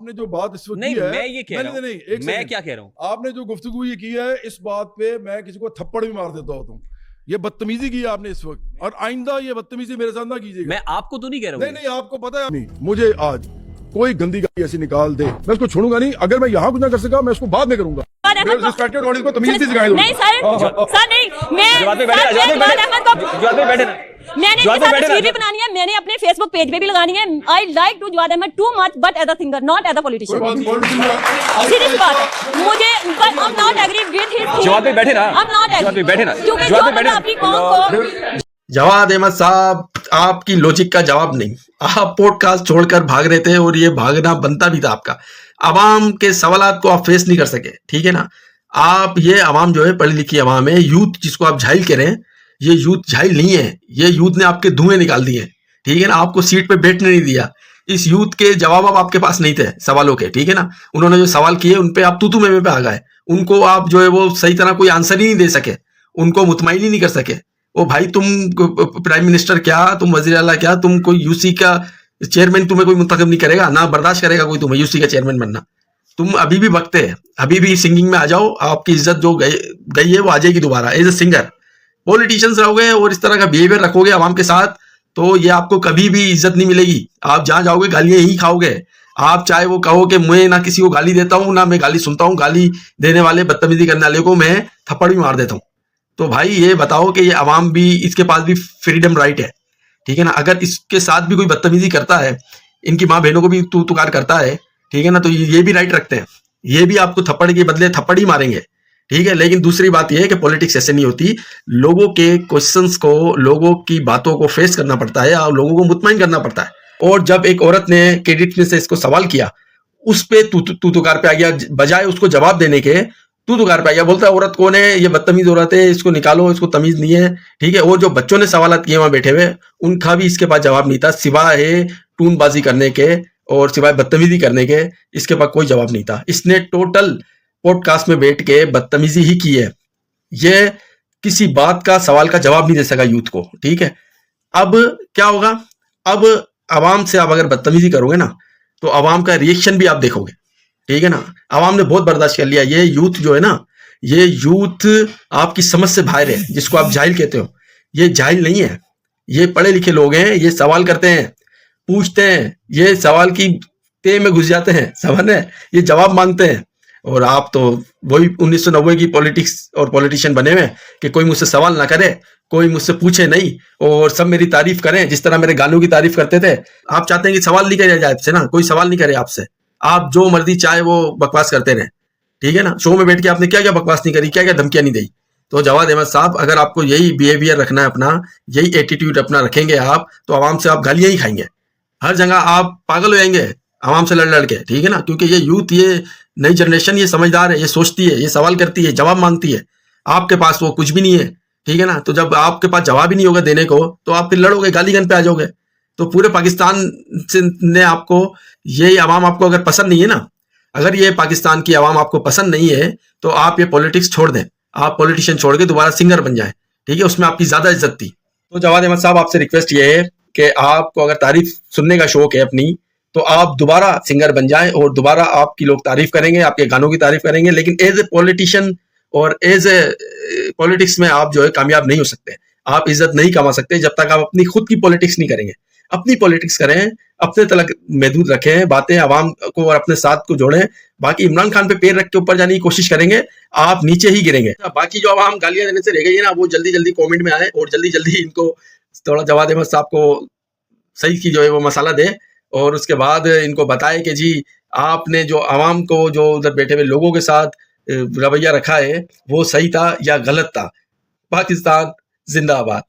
आपने जो बात इस वक्त नहीं, की है, मैं ये कह रहा हूं, नहीं, एक मैं सेकंड। क्या कह रहा हूं, आपने जो गुफ्तगू ये की है, इस बात पे मैं किसी को थप्पड़ भी मार देता होता हूँ। ये बदतमीजी की है आपने इस वक्त, और आइंदा ये बदतमीजी मेरे साथ ना कीजिएगा। मैं आपको तो नहीं कह रहा हूं। नहीं, आपको पता है नहीं, मुझे आज कोई गंदी गाली ऐसी निकाल दे, मैं उसको छोड़ूंगा नहीं। अगर मैं यहाँ कुछ ना कर सका, मैं उसको बाद में करूंगा। रिस्पेक्टेड ऑडियंस को तमीज भी सिखाई दूंगा। नहीं सर नहीं, मैं जवाब पे बैठे, जवाब पे बैठे ना। मैंने जवाब पे बैठे ना। वीडियो बनानी है, मैंने अपने फेसबुक पेज पे भी लगानी है। I like to Jawad Ahmad too much, but as a singer, not as a politician. Serious बात, मुझे I am not agree with his. जवाब पे बैठे ना, आई एम नॉट जवाब पे बैठे ना, क्योंकि जवाब पे जो बैठे अपनी कौम को जवाद अहमद साहब, आपकी लॉजिक का जवाब नहीं। आप पॉडकास्ट छोड़कर भाग रहे थे और ये भागना बनता भी था आपका। अवाम के सवालात को आप फेस नहीं कर सके, ठीक है ना। आप ये अवाम जो है पढ़ी लिखी अवाम है, यूथ जिसको आप झाइल कह रहे हैं, ये यूथ झाइल नहीं है। ये यूथ ने आपके धुएं निकाल दिए, ठीक है ना। आपको सीट पे बैठने नहीं दिया। इस यूथ के जवाब अब आपके पास नहीं थे सवालों के, ठीक है ना। उन्होंने जो सवाल किए उन पे आप तू में पे आ गए। उनको आप जो है वो सही तरह कोई आंसर ही नहीं दे सके, उनको मुतमईन ही नहीं कर सके। ओ भाई, तुम प्राइम मिनिस्टर क्या, तुम वजीर आला क्या, तुम कोई यूसी का चेयरमैन तुम्हें कोई मुंतखब नहीं करेगा ना, बर्दाश्त करेगा कोई तुम्हें यूसी का चेयरमैन बनना। तुम अभी भी वक्त है, अभी भी सिंगिंग में आ जाओ। आपकी इज्जत जो गई है वो आ जाएगी दोबारा एज ए सिंगर। पॉलिटिशियंस रहोगे और इस तरह का बिहेवियर रखोगे आवाम के साथ, तो ये आपको कभी भी इज्जत नहीं मिलेगी। आप जहां जाओगे गालियां ही खाओगे। आप चाहे वो कहो कि मैं ना किसी को गाली देता हूं, ना मैं गाली सुनता हूं, गाली देने वाले बदतमीजी करने वाले को मैं थप्पड़ भी मार देता हूं। तो भाई ये बताओ कि ये अवाम भी, इसके पास भी फ्रीडम राइट है, ठीक है ना। अगर इसके साथ भी कोई बदतमीजी करता है, इनकी माँ बहनों को भी तू तुकार करता है, ठीक है ना, तो ये भी राइट रखते हैं। ये भी आपको थप्पड़ के बदले थप्पड़ ही मारेंगे, ठीक है। लेकिन दूसरी बात यह है कि पॉलिटिक्स ऐसे नहीं होती। लोगों के क्वेश्चंस को, लोगों की बातों को फेस करना पड़ता है और लोगों को मुतमईन करना पड़ता है। और जब एक औरत ने क्रेडिट में से इसको सवाल किया, उस पे तू तुकार पे आ गया, बजाय उसको जवाब देने के तू तुकार पे आ गया। बोलता है औरत कौन है, ये बदतमीज औरत है, इसको निकालो, इसको तमीज नहीं है, ठीक है। और जो बच्चों ने सवाल किए वहां बैठे हुए, उनका भी इसके पास जवाब नहीं था, सिवाय टूनबाजी करने के और सिवाय बदतमीजी करने के इसके पास कोई जवाब नहीं था। इसने टोटल पॉडकास्ट में बैठ के बदतमीजी ही की है। ये किसी बात का, सवाल का जवाब नहीं दे सका यूथ को, ठीक है। अब क्या होगा, अब आवाम से आप अगर बदतमीजी करोगे ना, तो आवाम का रिएक्शन भी आप देखोगे, ठीक है ना। आवाम ने बहुत बर्दाश्त कर लिया। ये यूथ जो है ना, ये यूथ आपकी समझ से बाहर है, जिसको आप जाहिल कहते हो। ये जाहिल नहीं है, ये पढ़े लिखे लोग हैं। ये सवाल करते हैं, पूछते हैं, ये सवाल की तह में घुस जाते हैं, समझ रहे हैं, ये जवाब मांगते हैं। और आप तो वही 1990 की पॉलिटिक्स और पॉलिटिशियन बने हुए कि कोई मुझसे सवाल ना करे, कोई मुझसे पूछे नहीं, और सब मेरी तारीफ करें जिस तरह मेरे गानों की तारीफ करते थे। आप चाहते हैं कि सवाल नहीं किया जाए आपसे ना, कोई सवाल नहीं करे आपसे, आप जो मर्जी चाहे वो बकवास करते रहे, ठीक है ना। शो में बैठ के आपने क्या क्या बकवास नहीं करी, क्या क्या धमकियां नहीं दी। तो जवाद अहमद साहब, अगर आपको यही बिहेवियर रखना है अपना, यही एटीट्यूड अपना रखेंगे आप, तो आवाम से आप गालियां ही खाएंगे। हर जगह आप पागल हो जाएंगे आवाम से लड़ के, ठीक है ना। क्योंकि ये यूथ, ये नई जनरेशन, ये समझदार है, ये सोचती है, ये सवाल करती है, जवाब मांगती है। आपके पास वो कुछ भी नहीं है, ठीक है ना। तो जब आपके पास जवाब ही नहीं होगा देने को, तो आप फिर लड़ोगे, गाली गन पे आ जाओगे। तो पूरे पाकिस्तान ने आपको, ये आवाम आपको अगर पसंद नहीं है ना, अगर ये पाकिस्तान की आवाम आपको पसंद नहीं है, तो आप ये पॉलिटिक्स छोड़ दें, आप पॉलिटिशियन छोड़ के दोबारा सिंगर बन जाएं, ठीक है। उसमें आपकी ज्यादा इज्जत थी। तो जवाद अहमद साहब, आपसे रिक्वेस्ट ये है कि आपको अगर तारीफ सुनने का शौक है अपनी, तो आप दोबारा सिंगर बन जाएं और दोबारा आपकी लोग तारीफ करेंगे, आपके गानों की तारीफ करेंगे। लेकिन एज ए पॉलिटिशियन और एज ए पॉलिटिक्स में आप जो है कामयाब नहीं हो सकते, आप इज्जत नहीं कमा सकते जब तक आप अपनी खुद की पॉलिटिक्स नहीं करेंगे। अपनी पॉलिटिक्स करें, अपने तलक महदूद रखें बातें, आवाम को और अपने साथ को जोड़ें। बाकी इमरान खान पे पैर रख के ऊपर जाने की कोशिश करेंगे, आप नीचे ही गिरेंगे। बाकी जो आवाम गालियां देने से रह गई है ना, वो जल्दी जल्दी कमेंट में आए और जल्दी जल्दी इनको थोड़ा जवाद अहमद साहब को सही की जो है वो मसाला दे, और उसके बाद इनको बताए कि जी आपने जो आवाम को, जो उधर बैठे हुए लोगों के साथ रवैया रखा है, वो सही था या गलत था। पाकिस्तान जिंदाबाद।